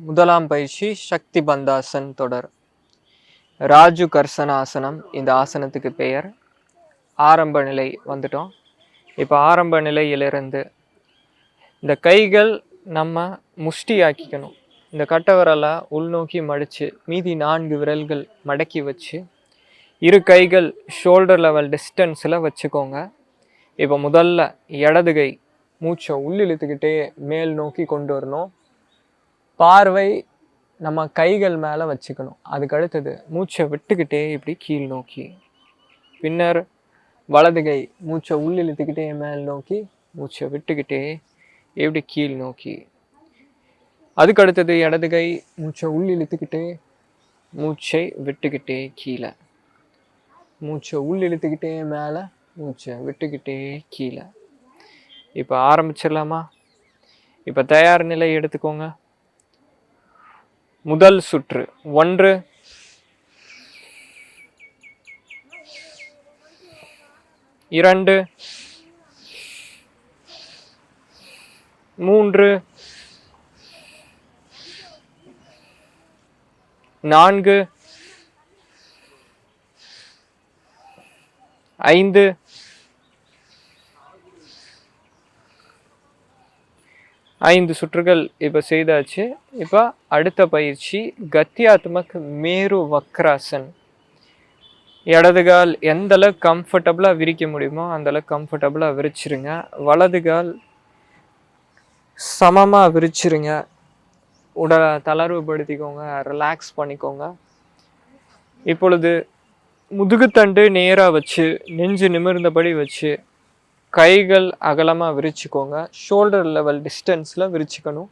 முதலாம் பயிற்சி சக்தி பந்தாசன் தொடர். ராஜு கர்சனாசனம் இந்த ஆசனத்துக்கு பெயர். ஆரம்ப நிலை வந்துட்டோம். இப்போ ஆரம்ப நிலையிலிருந்து இந்த கைகள் நம்ம முஷ்டி ஆக்கிக்கணும். இந்த கட்டை விரலை உள்நோக்கி மடித்து மீதி 4 விரல்கள் மடக்கி வச்சு இரு கைகள் ஷோல்டர் லெவல் டிஸ்டன்ஸில் வச்சுக்கோங்க. இப்போ முதல்ல இடது கை மூச்சை உள்ளிழுத்துக்கிட்டே மேல் நோக்கி கொண்டு வரணும். பார்வை நம்ம கைகள் மேலே வச்சுக்கணும். அதுக்கு அடுத்தது மூச்சை விட்டுக்கிட்டே இப்படி கீழ் நோக்கி. பின்னர் வலது கை மூச்சை உள்ளிழுத்துக்கிட்டே மேல் நோக்கி, மூச்சை விட்டுக்கிட்டே இப்படி கீழ் நோக்கி. அதுக்கு அடுத்தது இடது கை மூச்சை உள்ளிழுத்துக்கிட்டே மூச்சை விட்டுக்கிட்டே கீழே, மூச்சை உள்ளிழுத்துக்கிட்டே மேலே, மூச்சை விட்டுக்கிட்டே கீழே. இப்போ ஆரம்பிச்சிடலாமா? இப்போ தயார் நிலை எடுத்துக்கோங்க. முதல் சுற்று 1, 2, 3, 4, 5, 5 சுற்றுகள் இப்போ செய்தாச்சு. இப்போ அடுத்த பயிற்சி கத்தியாத்மக் மேரு வக்ராசன். இடது கால் எந்த அளவுக்கு கம்ஃபர்டபுளாக விரிக்க முடியுமோ அந்த அளவுக்கு கம்ஃபர்டபுளாக விரிச்சிருங்க. வலது கால் சமமாக விரிச்சிருங்க. உடலை தளர்வுபடுத்திக்கோங்க, ரிலாக்ஸ் பண்ணிக்கோங்க. இப்பொழுது முதுகுத்தண்டு நேராக வச்சு நெஞ்சு நிமிர்ந்தபடி வச்சு கைகள் அகலமாக விரிச்சுக்கோங்க. ஷோல்டர் லெவல் டிஸ்டன்ஸில் விரிச்சுக்கணும்.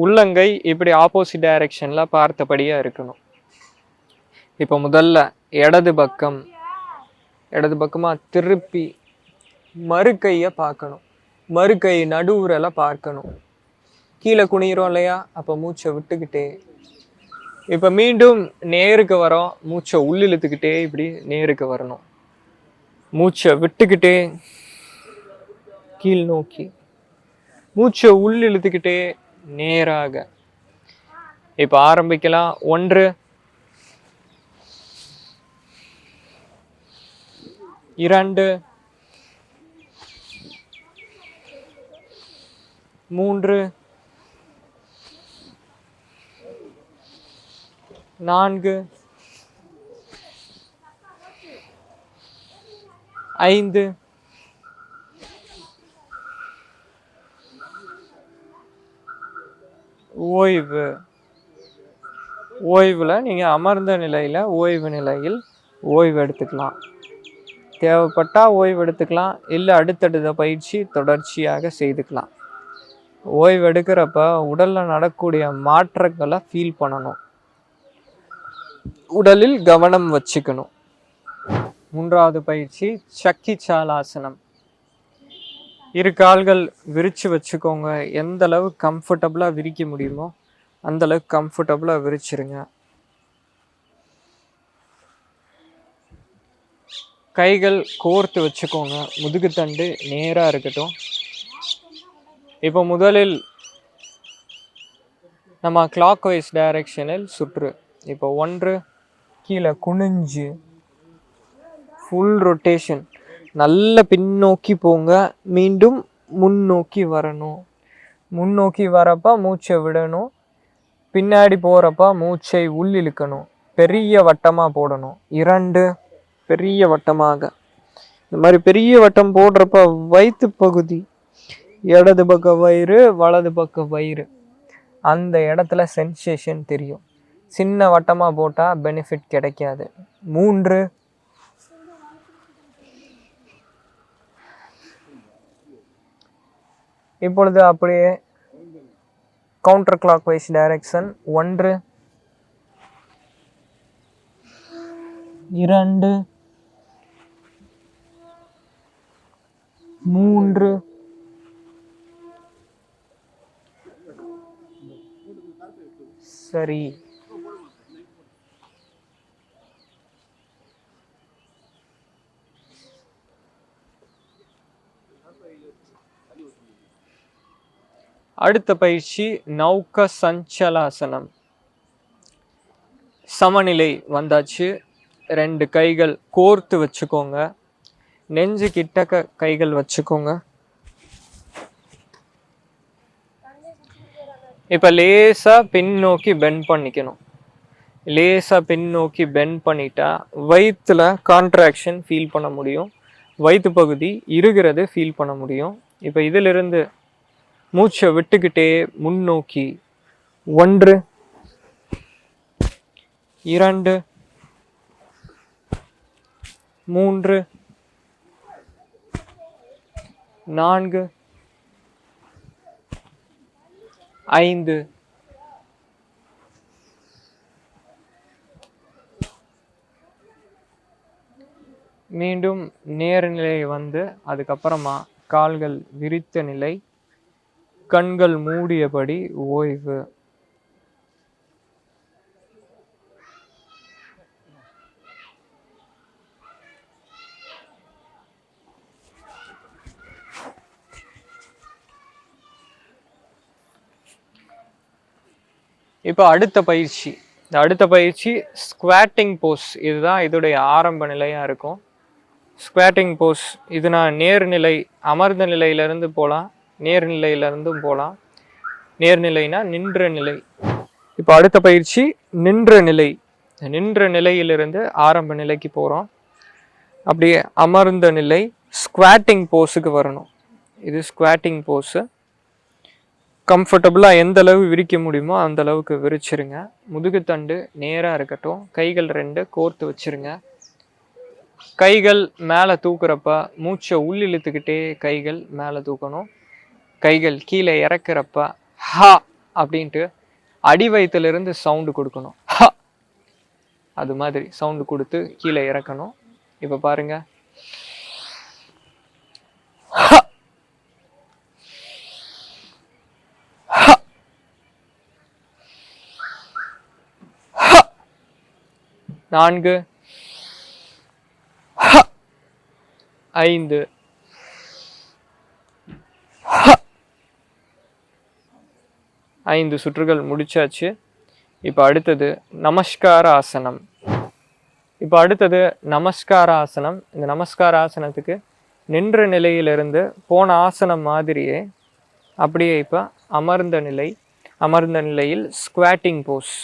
உள்ளங்கை இப்படி ஆப்போசிட் டைரக்ஷனில் பார்த்தபடியாக இருக்கணும். இப்போ முதல்ல இடது பக்கமாக திருப்பி மறுக்கையை பார்க்கணும். மறுக்கை நடுவுரலை பார்க்கணும். கீழே குனிகிறோம் இல்லையா? அப்போ மூச்சை விட்டுக்கிட்டே இப்போ மீண்டும் நேருக்கு வரோம். மூச்சை உள்ளிழுத்துக்கிட்டே இப்படி நேருக்கு வரணும். மூச்சை விட்டுக்கிட்டே கீழ் நோக்கி, மூச்சை உள்ளிழுத்துக்கிட்டே நேராக. இப்போ ஆரம்பிக்கலாம். 1, 2, 3, 4, 5, 6. ஓய்வில் நீங்கள் அமர்ந்த நிலையில் ஓய்வு நிலையில் ஓய்வு எடுத்துக்கலாம். தேவைப்பட்டால் ஓய்வு எடுத்துக்கலாம், இல்லை அடுத்தடுத்த பயிற்சி தொடர்ச்சியாக செய்துக்கலாம். ஓய்வு எடுக்கிறப்ப உடலில் நடக்கக்கூடிய மாற்றங்களை ஃபீல் பண்ணணும். உடலில் கவனம் வச்சுக்கணும். 3வது பயிற்சி சக்கி சாலாசனம். இரு கால்கள் விரித்து வச்சுக்கோங்க. எந்த அளவு கம்ஃபர்டபுளாக விரிக்க முடியுமோ அந்த அளவுக்கு கம்ஃபர்டபுளாக விரிச்சிருங்க. கைகள் கோர்த்து வச்சுக்கோங்க. முதுகுத்தண்டு நேராக இருக்கட்டும். இப்போ முதலில் நம்ம கிளாக் வைஸ் டைரக்ஷனில் சுற்று. இப்போ 1 கீழே குனிஞ்சு ஃபுல் ரொட்டேஷன். நல்ல பின்னோக்கி போங்க. மீண்டும் முன்னோக்கி வரணும். முன்னோக்கி வரப்ப மூச்சை விடணும். பின்னாடி போகிறப்ப மூச்சை உள்ளிழுக்கணும். பெரிய வட்டமாக போடணும். 2 பெரிய வட்டமாக. இந்த மாதிரி பெரிய வட்டம் போடுறப்ப வயிற்று பகுதி, இடது பக்க வயிறு, வலது பக்க வயிறு, அந்த இடத்துல சென்சேஷன் தெரியும். சின்ன வட்டமாக போட்டால் பெனிஃபிட் கிடைக்காது. 3, இப்பொழுது அப்படியே கவுண்டர் கிளாக் வைஸ் டைரக்ஷன். 1, 2, 3, 4. அடுத்த பயிற்சி நௌக சஞ்சலாசனம். சமநிலை வந்தாச்சு. 2 கைகள் கோர்த்து வச்சுக்கோங்க. நெஞ்சு கிட்டக்க கைகள் வச்சுக்கோங்க. இப்போ லேசா பின்னோக்கி பெண்ட் பண்ணிக்கணும். லேசா பின்னோக்கி பெண்ட் பண்ணிட்டா வயிற்றுல கான்ட்ராக்ஷன் ஃபீல் பண்ண முடியும். வயிற்று பகுதி இருகிறது ஃபீல் பண்ண முடியும். இப்போ இதிலிருந்து மூச்சை விட்டுக்கிட்டே முன்னோக்கி 1 2 3 4 5 மீண்டும் நேர்நிலை வந்து அதுக்கப்புறமா கால்கள் விரித்த நிலை, கண்கள் மூடியபடி ஓய்வு. இப்போ அடுத்த பயிற்சி. இந்த அடுத்த பயிற்சி ஸ்குவாட்டிங் போஸ். இதுதான் இதோடைய ஆரம்ப நிலையாக இருக்கும். ஸ்குவாட்டிங் போஸ் இது நான் நேர்நிலை அமர்ந்த நிலையிலிருந்து போகலாம், நேர்நிலையிலிருந்தும் போகலாம். நேர்நிலைனா நின்ற நிலை. இப்போ அடுத்த பயிற்சி நின்ற நிலை. நின்ற நிலையிலிருந்து ஆரம்ப நிலைக்கு போகிறோம். அப்படியே அமர்ந்த நிலை ஸ்குவாட்டிங் போஸுக்கு வரணும். இது ஸ்குவாட்டிங் போஸு. கம்ஃபர்டபுளாக எந்த அளவு விரிக்க முடியுமோ அந்த அளவுக்கு விரிச்சிருங்க. முதுகுத்தண்டு நேராக இருக்கட்டும். கைகள் 2 கோர்த்து வச்சிருங்க. கைகள் மேலே தூக்குறப்ப மூச்சை உள்ளிழுத்துக்கிட்டே கைகள் மேலே தூக்கணும். கைகள் கீழே இறக்குறப்ப ஹா அப்படின்ட்டு அடி வயிற்றுலேருந்து சவுண்டு கொடுக்கணும். ஹா அது மாதிரி சவுண்டு கொடுத்து கீழே இறக்கணும். இப்போ பாருங்க. ஹா 4 5 5 சுற்றுகள் முடிச்சாச்சு. இப்போ அடுத்தது நமஸ்கார ஆசனம். இந்த நமஸ்கார ஆசனத்துக்கு நின்ற நிலையிலிருந்து போன ஆசனம் மாதிரியே அப்படியே இப்போ அமர்ந்த நிலையில் ஸ்குவாட்டிங் போஸ்.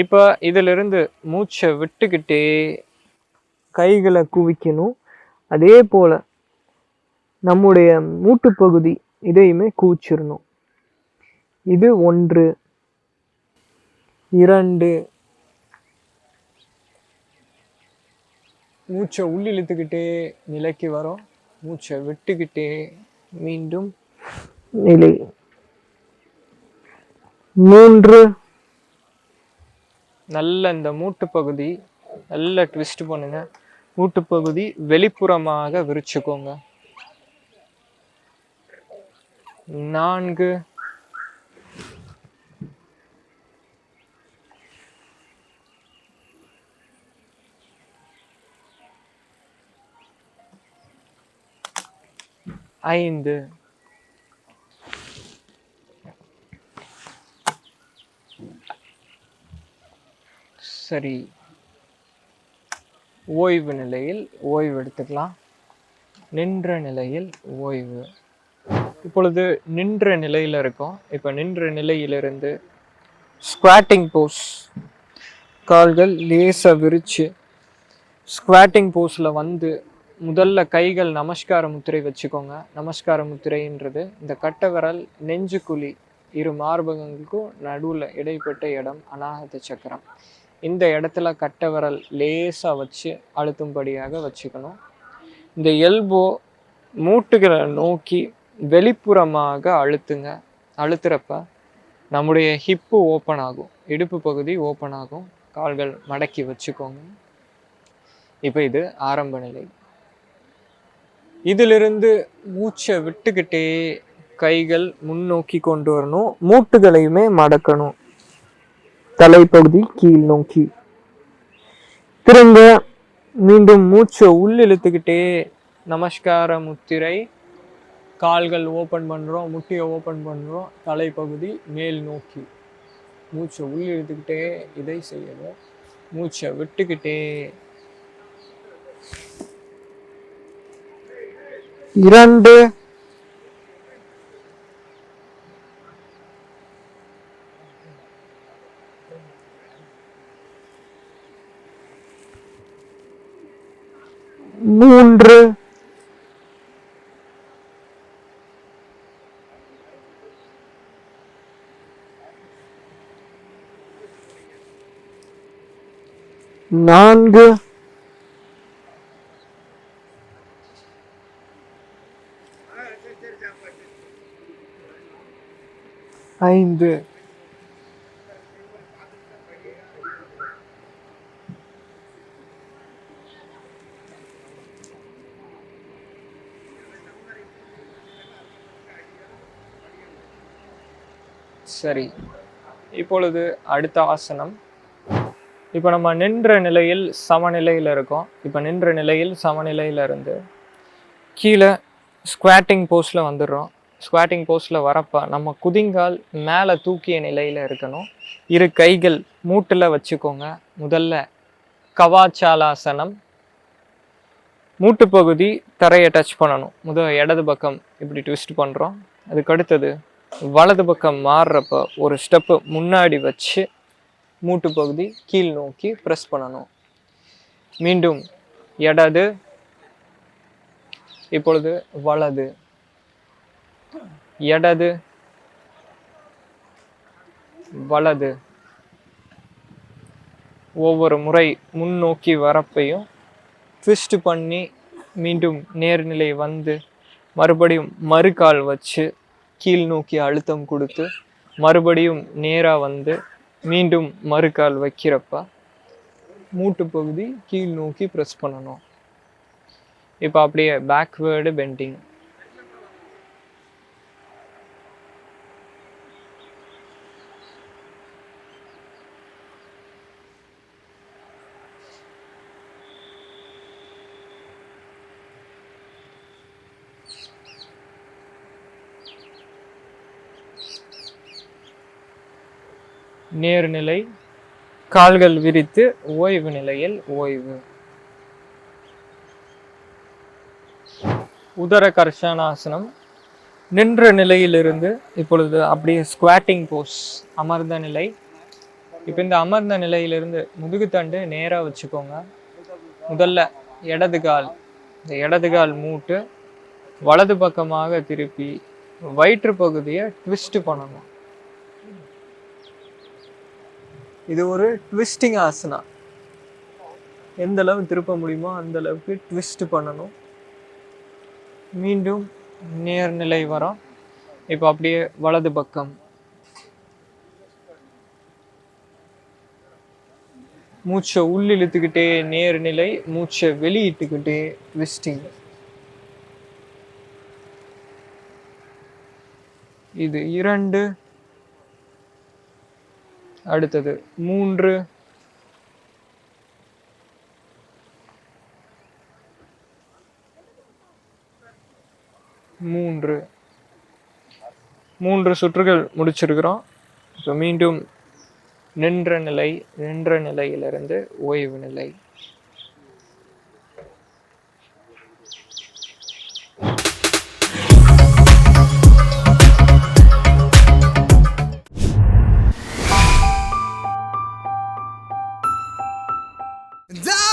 இப்போ இதிலிருந்து மூச்சை விட்டுக்கிட்டே கைகளை குவிக்கணும். அதே போல் நம்முடைய மூட்டு பகுதி இதையுமே குவிச்சிடணும். இது 1 2 மூச்சை உள்ளிழுத்துக்கிட்டே நிலைக்கு வரும். மூச்சை விட்டுக்கிட்டே மீண்டும் நிலை. 3 நல்ல இந்த மூட்டு பகுதி நல்ல ட்விஸ்ட் பண்ணுங்க. மூட்டு பகுதி வெளிப்புறமாக விரிச்சுக்கோங்க. 4 5 சரி. ஓய்வு நிலையில் ஓய்வு எடுத்துக்கலாம். நின்ற நிலையில் ஓய்வு. இப்பொழுது நின்ற நிலையில் இருக்கும். இப்போ நின்ற நிலையிலிருந்து ஸ்குவாட்டிங் போஸ். கால்கள் லேசா விரிச்சு ஸ்குவாட்டிங் போஸில் வந்து முதல்ல கைகள் நமஸ்கார முத்திரை வச்சுக்கோங்க. நமஸ்கார முத்திரைன்றது இந்த கட்டை விரல் நெஞ்சுக்குழி இரு மார்பகங்களுக்கும் நடுவில் இடைப்பட்ட இடம் அநாகத சக்கரம். இந்த இடத்துல கட்டை விரல் லேசாக வச்சு அழுத்தும்படியாக வச்சுக்கணும். இந்த எல்போ மூட்டுகளை நோக்கி வெளிப்புறமாக அழுத்துங்க. அழுத்துறப்ப நம்முடைய ஹிப்பு ஓப்பன் ஆகும், இடுப்பு பகுதி ஓப்பன் ஆகும். கால்கள் மடக்கி வச்சுக்கோங்க. இப்போ இது ஆரம்ப நிலை. இதிலிருந்து மூச்சை விட்டுக்கிட்டே கைகள் முன்னோக்கி கொண்டு வரணும். மூட்டுகளையுமே மடக்கணும். தலைப்பகுதி கீழ் நோக்கி திரும்ப மீண்டும் மூச்சை உள்ளிழுத்துக்கிட்டே நமஸ்கார முத்திரை கால்கள் ஓப்பன் பண்ணுறோம், முட்டியை ஓப்பன் பண்ணுறோம், தலைப்பகுதி மேல் நோக்கி. மூச்சை உள் இழுத்துக்கிட்டே இதை செய்யணும். மூச்சை விட்டுக்கிட்டே 2 3 4 5 சரி. இப்பொழுது அடுத்த ஆசனம். இப்போ நம்ம நின்ற நிலையில் சமநிலையில் இருக்கோம். இப்போ நின்ற நிலையில் சமநிலையில் இருந்து கீழே ஸ்குவாட்டிங் போஸ்டில் வந்துடுறோம். ஸ்குவாட்டிங் போஸ்டில் வரப்போ நம்ம குதிங்கால் மேலே தூக்கிய நிலையில் இருக்கணும். இரு கைகள் மூட்டில் வச்சுக்கோங்க. முதல்ல கவாச்சாலாசனம். மூட்டு பகுதி தரையை டச் பண்ணணும். இடது பக்கம் இப்படி ட்விஸ்ட் பண்ணுறோம். அதுக்கு அடுத்தது வலது பக்கம் மாறுறப்போ ஒரு ஸ்டெப்பு முன்னாடி வச்சு மூட்டு பகுதி கீழ் நோக்கி ப்ரெஸ் பண்ணணும். மீண்டும் இடது, இப்பொழுது வலது, இடது, வலது. ஒவ்வொரு முறை முன்னோக்கி வரப்பையும் ட்விஸ்ட் பண்ணி மீண்டும் நேர்நிலை வந்து மறுபடியும் மறுகால் வச்சு கீழ் நோக்கி அழுத்தம் கொடுத்து மறுபடியும் நேராக வந்து மீண்டும் மறுகால் வைக்கிறப்ப மூட்டு பகுதி கீழ் நோக்கி ப்ரெஸ் பண்ணணும். இப்போ அப்படியே பேக்வேர்டு பெண்டிங். நேர்நிலை, கால்கள் விரித்து ஓய்வு நிலையில் ஓய்வு. உதர கர்ஷனாசனம். நின்ற நிலையிலிருந்து இப்பொழுது அப்படியே ஸ்குவாட்டிங் போஸ், அமர்ந்த நிலை. இப்போ இந்த அமர்ந்த நிலையிலிருந்து முதுகுத்தண்டு நேராக வச்சுக்கோங்க. முதல்ல இடது கால், இந்த இடது கால் மூட்டு வலது பக்கமாக திருப்பி வயிற்று பகுதியை ட்விஸ்ட் பண்ணணும். இது ஒரு ட்விஸ்டிங் ஆசனா. எந்த அளவு திருப்ப முடியுமோ அந்த அளவுக்கு ட்விஸ்ட் பண்ணணும். மீண்டும் நேர்நிலை வரும். இப்போ அப்படியே வலது பக்கம் மூச்சை உள் இழுத்துக்கிட்டே நேர்நிலை, மூச்சை வெளியிட்டுக்கிட்டே ட்விஸ்டிங். இது 2, அடுத்தது 3, 3 சுற்றுகள் முடிச்சிருக்கிறோம். இப்போ மீண்டும் நின்ற நிலையிலிருந்து ஓய்வு நிலை. Die!